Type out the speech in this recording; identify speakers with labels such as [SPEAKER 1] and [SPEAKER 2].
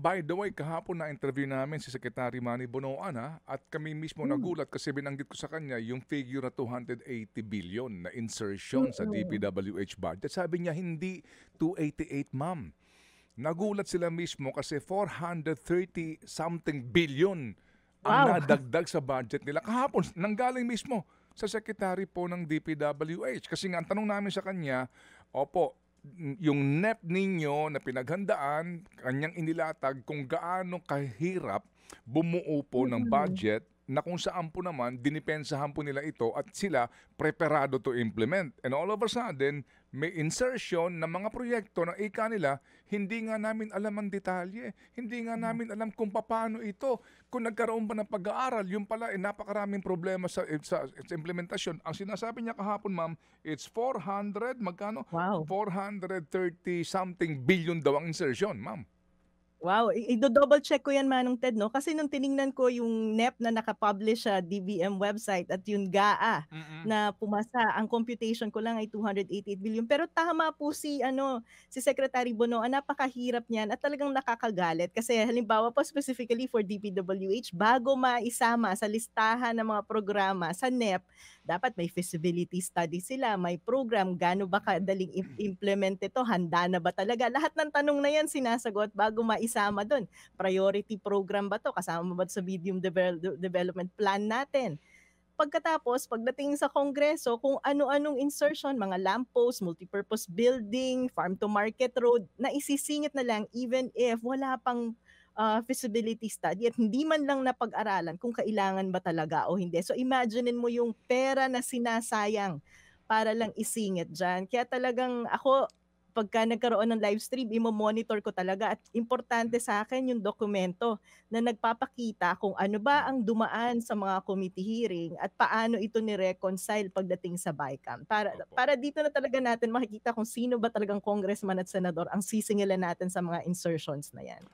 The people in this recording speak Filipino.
[SPEAKER 1] by the way, kahapon na-interview namin si Secretary Manny Bonoan at kami mismo
[SPEAKER 2] Hmm,
[SPEAKER 1] nagulat kasi binanggit ko sa kanya yung figure na 280 billion na insertion sa
[SPEAKER 2] mm.
[SPEAKER 1] DPWH budget. Sabi niya hindi 288, ma'am. Nagulat sila mismo kasi 430 something billion ang
[SPEAKER 2] Wow!
[SPEAKER 1] nadagdag sa budget nila. Kahapon, nanggaling mismo sa Secretary po ng DPWH. Kasi nga, ang tanong namin sa kanya, opo, yung NEP ninyo na pinaghandaan, kanyang inilatag kung gaano kahirap bumuo po ng
[SPEAKER 2] Mm.
[SPEAKER 1] budget na kung saan po naman dinipensahan po nila ito at sila preparado to implement. And all of a sudden, may insertion ng mga proyekto na ika nila, hindi nga namin alam ang detalye. Hindi nga namin alam kung paano ito. Kung nagkaroon ba ng pag-aaral, yung pala, napakaraming problema sa implementasyon. Ang sinasabi niya kahapon, ma'am, it's 400, magkano?
[SPEAKER 2] Wow!
[SPEAKER 1] 430 something billion daw ang insertion, ma'am.
[SPEAKER 2] Wow, ido-double check ko 'yan Manong Ted 'no, kasi nung tiningnan ko yung NEP na naka-publish sa DBM website at yung GAA
[SPEAKER 1] Mm-mm.
[SPEAKER 2] na pumasa, ang computation ko lang ay 288 billion. Pero tama po si ano, si Secretary Bonoan, napakahirap niyan at talagang nakakagalit. Kasi halimbawa po specifically for DPWH, bago maisama sa listahan ng mga programa sa NEP, dapat may feasibility study sila, may program, gaano ba kadaling implement ito, handa na ba talaga? Lahat ng tanong na 'yan sinasagot bago maisama do'n. Priority program ba 'to, kasama ba sa medium development plan natin? Pagkatapos, pagdating sa Kongreso, kung ano-anong insertion, mga lamppost, multipurpose building, farm to market road, na isisingit na lang even if wala pang feasibility study at hindi man lang napag-aralan kung kailangan ba talaga o hindi. So imaginein mo yung pera na sinasayang para lang isingit diyan. Kaya talagang ako, pagka nagkaroon ng live stream, imo-monitor ko talaga at importante sa akin yung dokumento na nagpapakita kung ano ba ang dumaan sa mga committee hearing at paano ito ni-reconcile pagdating sa BICAM. Para
[SPEAKER 1] Opo.
[SPEAKER 2] para dito na talaga natin makikita kung sino ba talagang congressman at senador ang sisingilan natin sa mga insertions na 'yan.